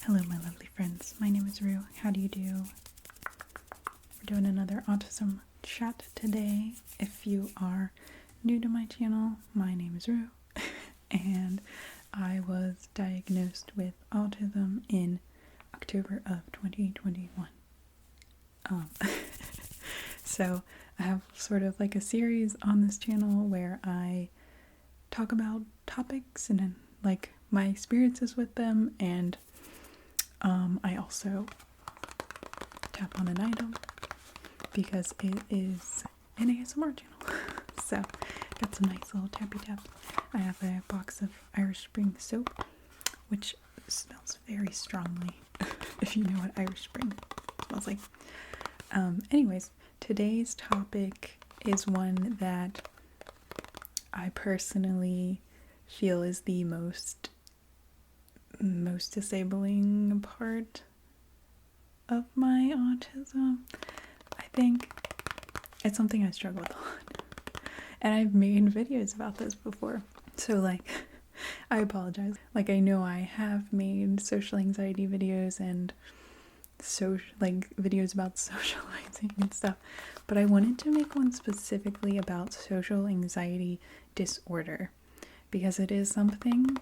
Hello, my lovely friends. My name is Rue. How do you do? We're doing another Autism Chat today. If you are new to my channel, my name is Rue, and I was diagnosed with autism in October of 2021. So I have sort of like a series on this channel where I talk about topics and then like my experiences with them, and I also tap on an item because it is an ASMR channel. So got some nice little tappy taps. I have a box of Irish Spring soap, which smells very strongly. If you know what Irish Spring smells like. Anyways, today's topic is one that I personally feel is the most disabling part of my autism. I think it's something I struggle with a lot. And I've made videos about this before. So like, I apologize. Like, I know I have made social anxiety videos and videos about socializing and stuff, but I wanted to make one specifically about social anxiety disorder because it is something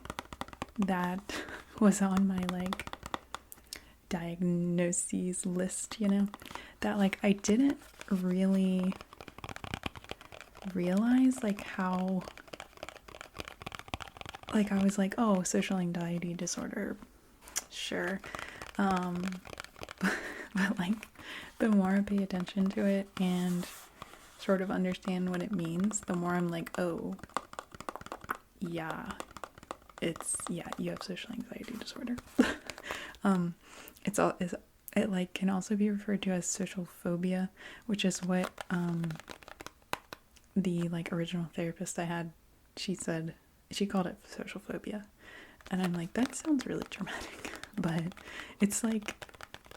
that was on my like diagnoses list, you know, that like I didn't really realize like how, like I was like, oh, social anxiety disorder, sure, but like the more I pay attention to it and sort of understand what it means, the more I'm like, oh yeah, you have social anxiety disorder. It like can also be referred to as social phobia, which is what the like original therapist I had, she called it social phobia, and I'm like, that sounds really dramatic, but it's like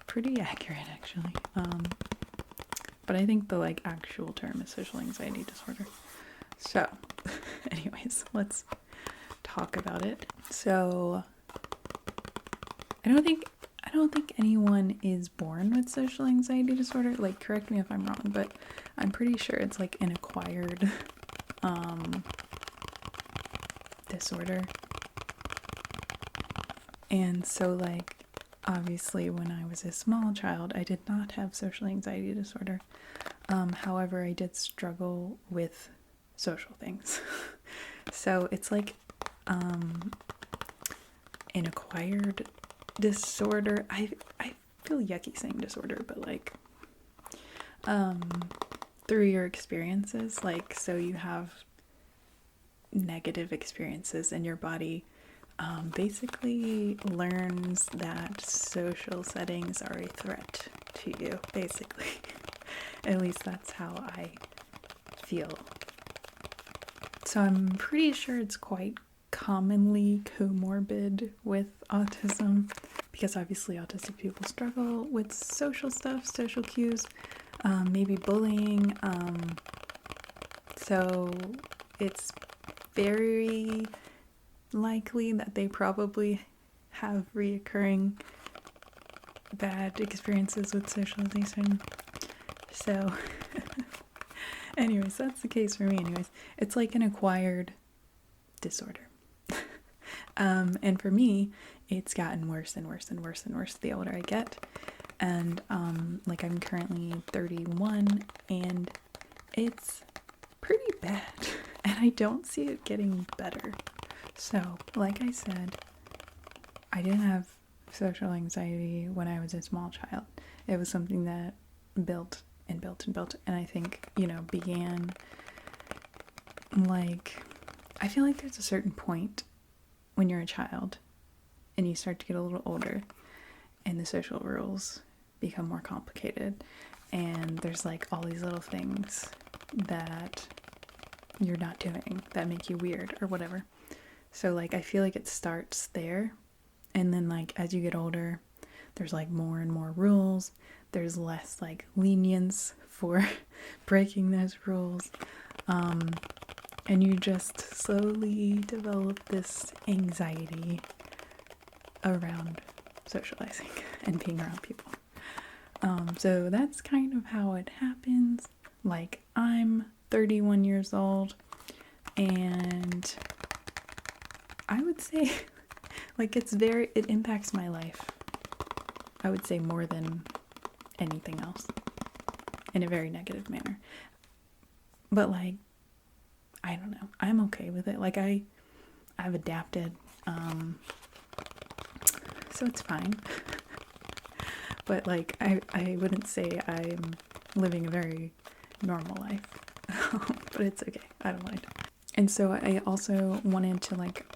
pretty accurate actually. But I think the like actual term is social anxiety disorder. So anyways, let's talk about it. So I don't think anyone is born with social anxiety disorder. Like, correct me if I'm wrong, but I'm pretty sure it's like an acquired disorder. And so like, obviously when I was a small child, I did not have social anxiety disorder. However, I did struggle with social things. So it's like an acquired disorder. I feel yucky saying disorder, but like through your experiences, like, so you have negative experiences and your body basically learns that social settings are a threat to you, basically. At least that's how I feel. So I'm pretty sure it's quite commonly comorbid with autism, because obviously autistic people struggle with social stuff, social cues, maybe bullying, so it's very likely that they probably have reoccurring bad experiences with socialization. So anyways, that's the case for me. Anyways, it's like an acquired disorder. And for me, it's gotten worse and worse and worse and worse the older I get. And like, I'm currently 31 and it's pretty bad, and I don't see it getting better. So like I said, I didn't have social anxiety when I was a small child. It was something that built and built and built, and I think, you know, began like, I feel like there's a certain point when you're a child and you start to get a little older and the social rules become more complicated, and there's like all these little things that you're not doing that make you weird or whatever. So like, I feel like it starts there, and then like as you get older, there's like more and more rules. There's less like lenience for breaking those rules, and you just slowly develop this anxiety around socializing and being around people. So that's kind of how it happens. Like, I'm 31 years old, and I would say, like, it impacts my life, I would say, more than anything else, in a very negative manner. But, like, I don't know, I'm okay with it. Like, I've adapted, so it's fine. But, like, I wouldn't say I'm living a very normal life. But it's okay, I don't mind. And so I also wanted to, like,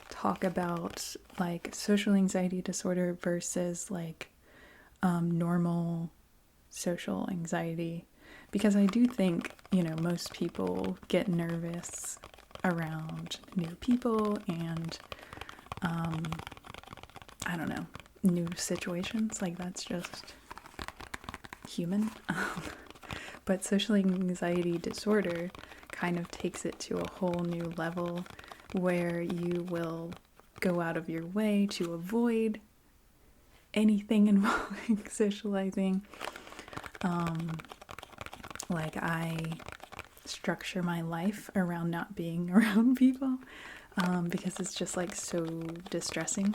talk about, like, social anxiety disorder versus, like, normal social anxiety, because I do think, you know, most people get nervous around new people and I don't know, new situations. Like, that's just human. But social anxiety disorder kind of takes it to a whole new level, where you will go out of your way to avoid anything involving socializing. Like, I structure my life around not being around people, because it's just, like, so distressing.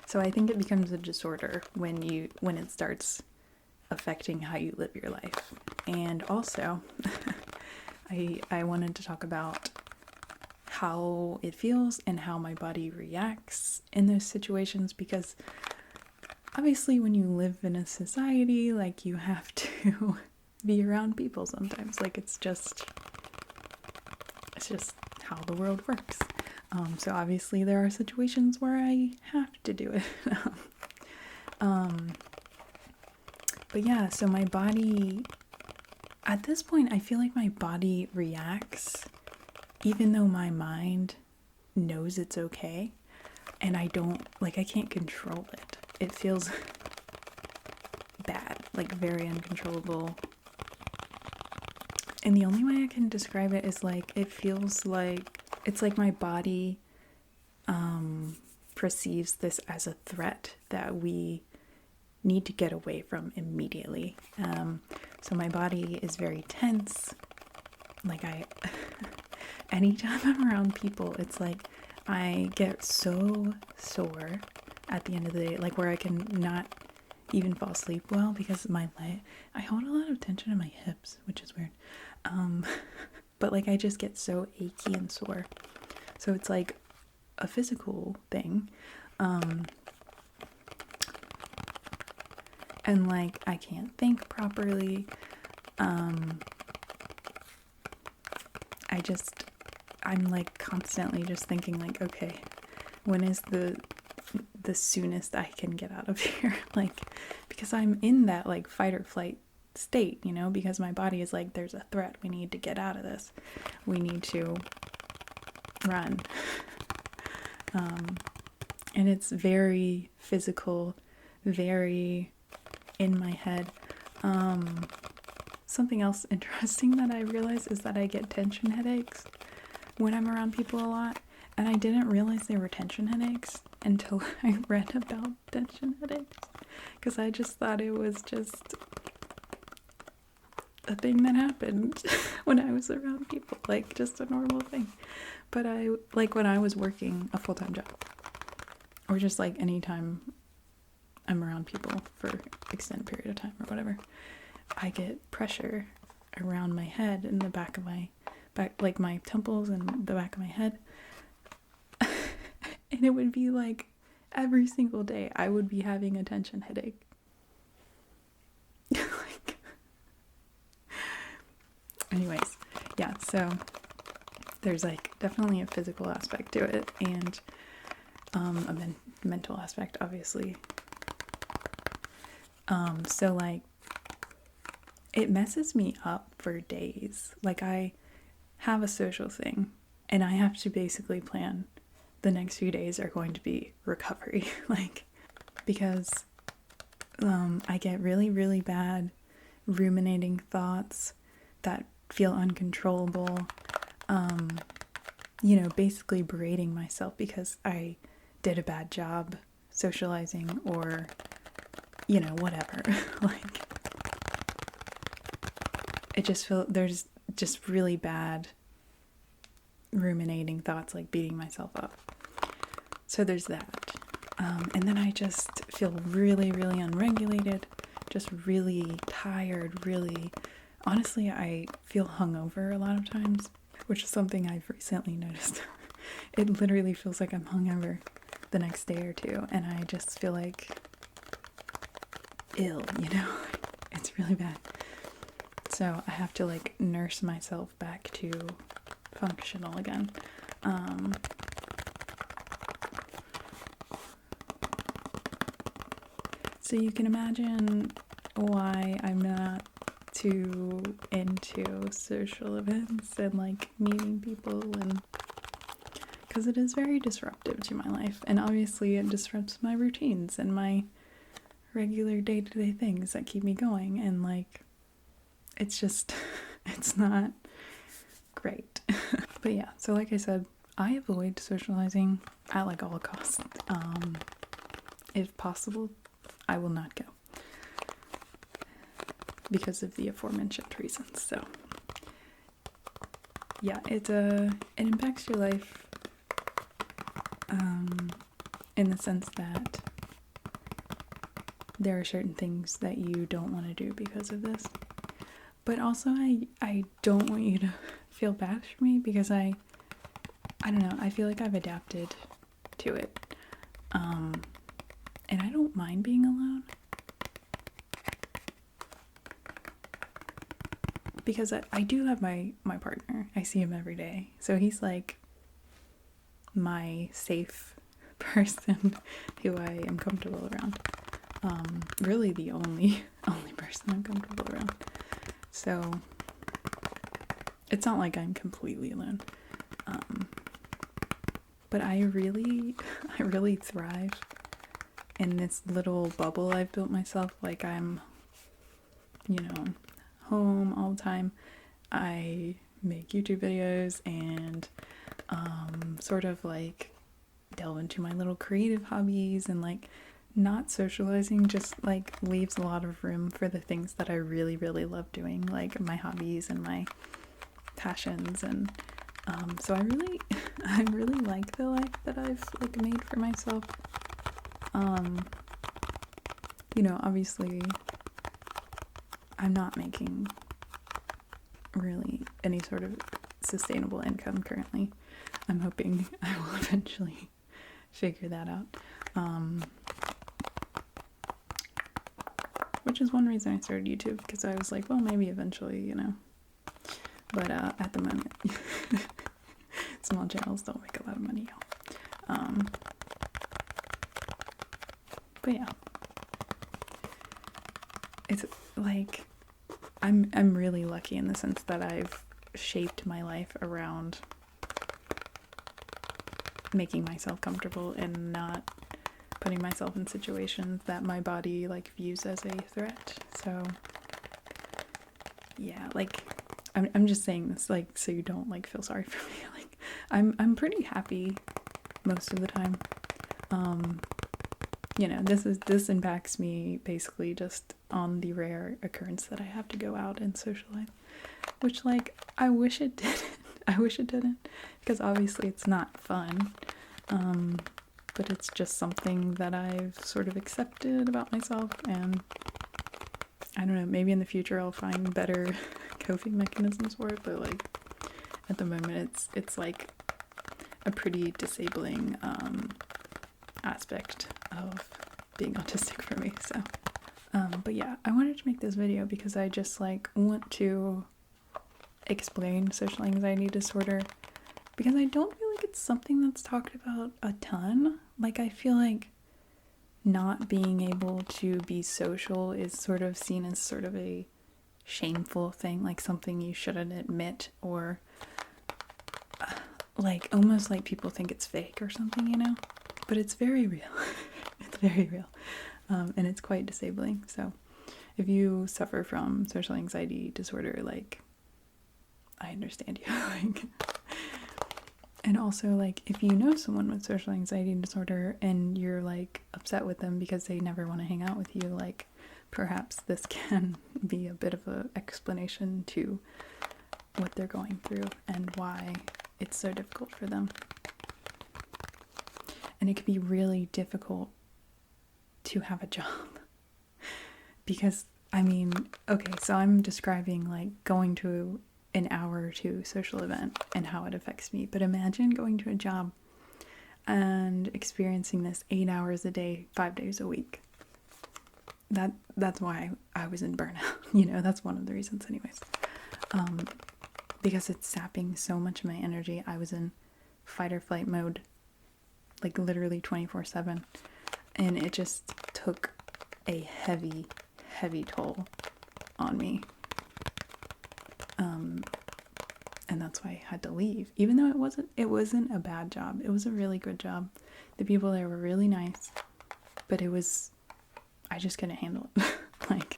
So I think it becomes a disorder when it starts affecting how you live your life. And also, I wanted to talk about how it feels and how my body reacts in those situations, because obviously when you live in a society, like, you have to be around people sometimes. Like, it's just how the world works. So obviously there are situations where I have to do it. But yeah, so my body, at this point, I feel like my body reacts even though my mind knows it's okay, and I can't control it. It feels bad, like, very uncontrollable. And the only way I can describe it is, like, it feels like it's like my body perceives this as a threat that we need to get away from immediately. So my body is very tense. Like, anytime I'm around people, it's like I get so sore at the end of the day, like, where I can not even fall asleep well, because I hold a lot of tension in my hips, which is weird. But, like, I just get so achy and sore. So it's like a physical thing. And, like, I can't think properly. I'm, like, constantly just thinking, like, okay, when is the soonest I can get out of here? Like, because I'm in that, like, fight or flight state, you know, because my body is like, there's a threat, we need to get out of this, we need to run. And it's very physical, very in my head. Something else interesting that I realized is that I get tension headaches when I'm around people a lot, and I didn't realize they were tension headaches until I read about tension headaches, because I just thought it was just a thing that happened when I was around people, like, just a normal thing. But when I was working a full-time job, or just, like, anytime I'm around people for extended period of time or whatever, I get pressure around my head and the back of my back, like my temples and the back of my head. And it would be like every single day I would be having a tension headache. Anyways, yeah, so there's, like, definitely a physical aspect to it, and a mental aspect, obviously. So, like, it messes me up for days. Like, I have a social thing, and I have to basically plan the next few days are going to be recovery, like, because I get really, really bad ruminating thoughts that feel uncontrollable. basically berating myself because I did a bad job socializing or, whatever. Like, there's just really bad ruminating thoughts, like beating myself up. So there's that. And then I just feel really, really unregulated, just really tired, honestly, I feel hungover a lot of times, which is something I've recently noticed. It literally feels like I'm hungover the next day or two, and I just feel like ill, It's really bad. So I have to like nurse myself back to functional again. So you can imagine why I'm not too into social events and like meeting people, and because it is very disruptive to my life, and obviously it disrupts my routines and my regular day-to-day things that keep me going, and like it's just it's not great. But yeah, so like I said, I avoid socializing at like all costs. If possible, I will not go because of the aforementioned reasons. So yeah, it impacts your life in the sense that there are certain things that you don't want to do because of this. But also I don't want you to feel bad for me because I don't know, I feel like I've adapted to it. And I don't mind being alone. Because I do have my partner. I see him every day. So he's like my safe person who I am comfortable around. Really the only person I'm comfortable around. So it's not like I'm completely alone. But I really thrive in this little bubble I've built myself. Like I'm, home all the time. I make YouTube videos and sort of like delve into my little creative hobbies, and like not socializing just like leaves a lot of room for the things that I really, really love doing, like my hobbies and my passions. And so I really like the life that I've like made for myself. Obviously I'm not making really any sort of sustainable income currently. I'm hoping I will eventually figure that out. Which is one reason I started YouTube, because I was like, well, maybe eventually, But at the moment, small channels don't make a lot of money, y'all. But yeah, it's like I'm really lucky in the sense that I've shaped my life around making myself comfortable and not putting myself in situations that my body like views as a threat. So yeah, like I'm just saying this like so you don't like feel sorry for me. Like I'm pretty happy most of the time. This impacts me basically just on the rare occurrence that I have to go out and socialize, which like I wish it didn't. I wish it didn't, because obviously it's not fun. But it's just something that I've sort of accepted about myself, and I don't know, maybe in the future I'll find better coping mechanisms for it, but like at the moment it's like a pretty disabling aspect of being autistic for me. So but yeah, I wanted to make this video because I just like want to explain social anxiety disorder, because I don't feel like it's something that's talked about a ton. Like I feel like not being able to be social is sort of seen as sort of a shameful thing, like something you shouldn't admit, or like almost like people think it's fake or something, but it's very real. It's very real. And it's quite disabling. So if you suffer from social anxiety disorder, like I understand you. Like, And also, like, if you know someone with social anxiety disorder and you're like upset with them because they never want to hang out with you, like, perhaps this can be a bit of an explanation to what they're going through and why it's so difficult for them. And it can be really difficult to have a job. Because, I mean, okay, so I'm describing like going to an hour or two social event and how it affects me. But imagine going to a job and experiencing this 8 hours a day, 5 days a week. That's why I was in burnout. That's one of the reasons anyways. Because it's sapping so much of my energy. I was in fight or flight mode, like literally 24/7. And it just took a heavy toll on me. And that's why I had to leave. Even though it wasn't a bad job. It was a really good job. The people there were really nice. But I just couldn't handle it.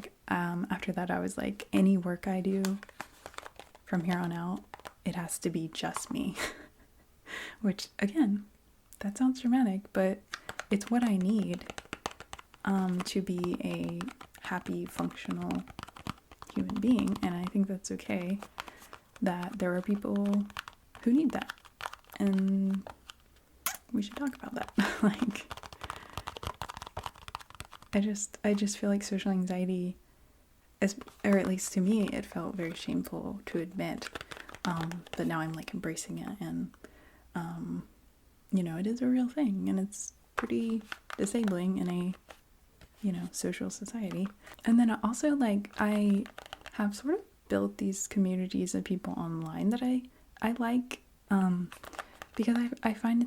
After that I was like, any work I do from here on out, it has to be just me. Which, again, that sounds dramatic, but it's what I need to be a happy, functional human being. And I think that's okay that there are people who need that. And we should talk about that. I just feel like social anxiety, or at least to me, it felt very shameful to admit. But now I'm like embracing it, and it is a real thing, and it's pretty disabling in a social society. And then also, like, I have sort of built these communities of people online that I like, because I find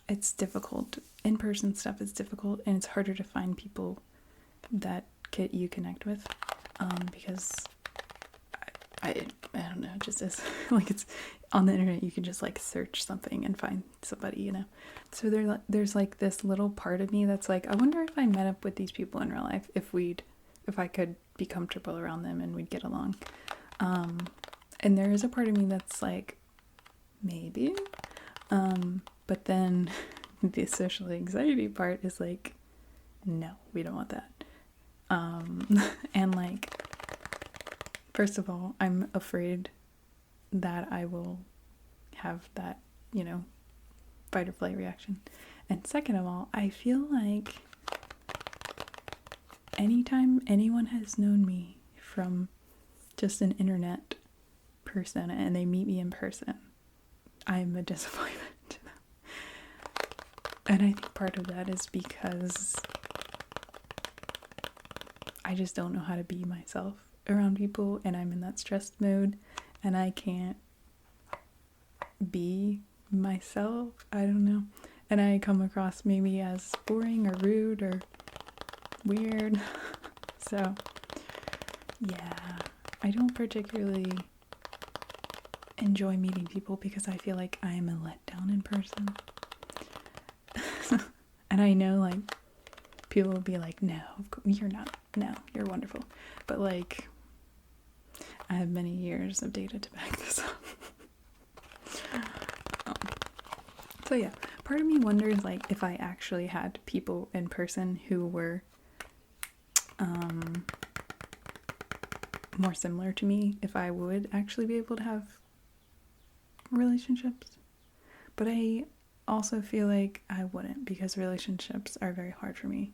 it's difficult. In-person stuff is difficult, and it's harder to find people that you connect with, because I don't know, it just is like, it's on the internet, you can just like search something and find somebody, so there's like this little part of me that's like, I wonder if I met up with these people in real life, if I could be comfortable around them and we'd get along. And there is a part of me that's like, maybe, but then the social anxiety part is like, no, we don't want that. And like, first of all, I'm afraid that I will have that, fight or flight reaction. And second of all, I feel like anytime anyone has known me from just an internet person and they meet me in person, I'm a disappointment to them. And I think part of that is because I just don't know how to be myself around people, and I'm in that stressed mode, and I can't be myself. I don't know. And I come across maybe as boring or rude or weird. So, yeah, I don't particularly enjoy meeting people because I feel like I am a letdown in person. And I know, like, people will be like, no, you're not. No, you're wonderful. But, like, I have many years of data to back this up. So, yeah, part of me wonders, like, if I actually had people in person who were more similar to me, if I would actually be able to have relationships. But I also feel like I wouldn't, because relationships are very hard for me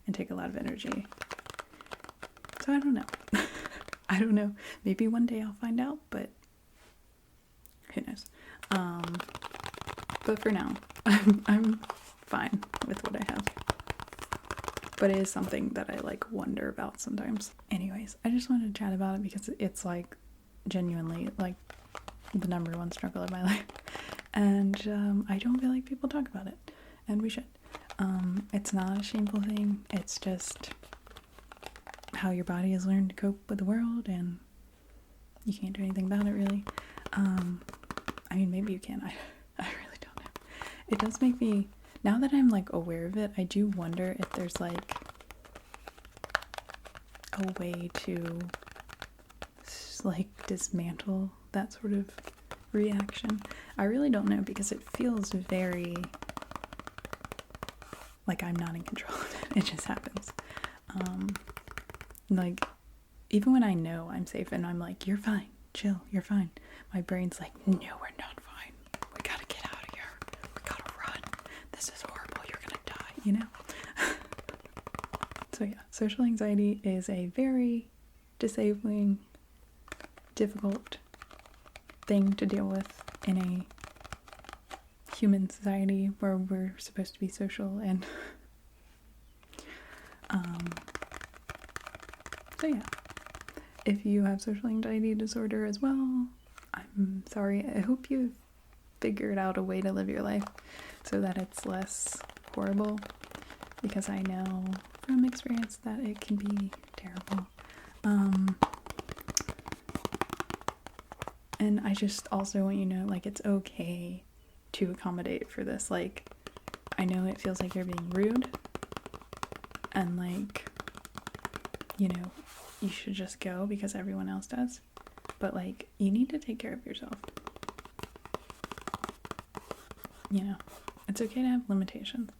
and take a lot of energy. So I don't know. I don't know. Maybe one day I'll find out, but who knows. But for now, I'm fine with what I have. But it is something that I like wonder about sometimes. Anyways, I just wanted to chat about it because it's like genuinely like the number one struggle of my life. And I don't feel like people talk about it, and we should. It's not a shameful thing. It's just how your body has learned to cope with the world, and you can't do anything about it, really. I mean, maybe you can. I really don't know. It does make me, now that I'm like aware of it, I do wonder if there's like a way to like dismantle that sort of reaction. I really don't know because it feels very like I'm not in control of it. It just happens. Like, even when I know I'm safe and I'm like, you're fine, chill, you're fine, my brain's like, no, we're not fine. We gotta get out of here. We gotta run. This is horrible. You're gonna die, you know? So yeah, social anxiety is a very disabling, difficult thing to deal with in a human society where we're supposed to be social, and so yeah, if you have social anxiety disorder as well, I'm sorry. I hope you've figured out a way to live your life so that it's less horrible, because I know from experience that it can be terrible. And I just also want you to know, like, it's okay to accommodate for this. Like, I know it feels like you're being rude, and like, you know, you should just go because everyone else does, but like, you need to take care of yourself. You know, it's okay to have limitations.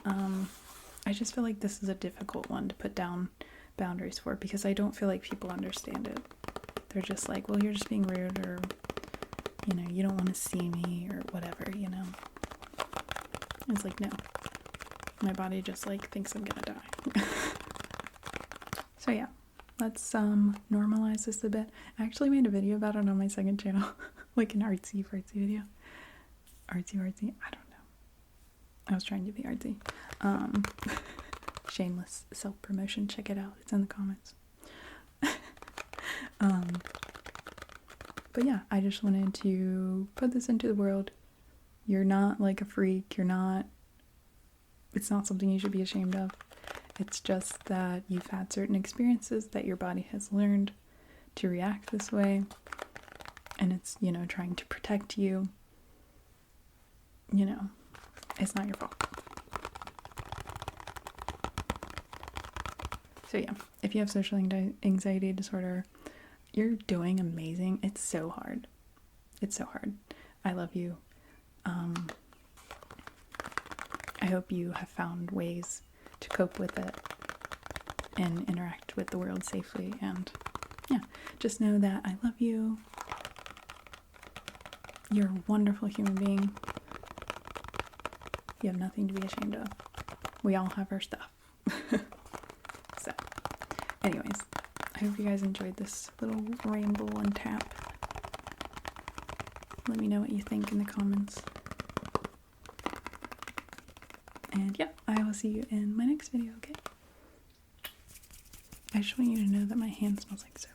I just feel like this is a difficult one to put down boundaries for, because I don't feel like people understand it. They're just like, well, you're just being rude, or, you know, you don't want to see me, or whatever, you know. It's like, no. My body just, like, thinks I'm gonna die. So yeah, let's normalize this a bit. I actually made a video about it on my second channel. Like an artsy-fartsy video. Artsy-fartsy? I don't know. I was trying to be artsy. Shameless self-promotion. Check it out. It's in the comments. But yeah, I just wanted to put this into the world. You're not like a freak. It's not something you should be ashamed of. It's just that you've had certain experiences that your body has learned to react this way. And it's, you know, trying to protect you. You know, it's not your fault. So yeah, if you have social anxiety disorder, you're doing amazing. It's so hard. It's so hard. I love you. I hope you have found ways to cope with it and interact with the world safely. And yeah, just know that I love you. You're a wonderful human being. You have nothing to be ashamed of. We all have our stuff. So, anyways, I hope you guys enjoyed this little ramble and tap. Let me know what you think in the comments. And yeah, I will see you in my next video, okay? I just want you to know that my hand smells like soap.